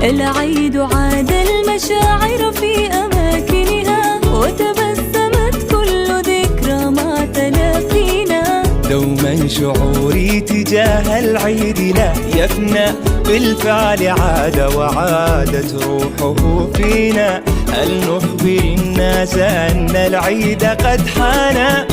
العيد عاد المشاعر في أماكنها، وتبسمت كل ذكرى مع تلاقينا. دوما شعوري تجاه العيد لا يفنى، بالفعل عاد وعادت روحه فينا. هل نخبر الناس أن العيد قد حان؟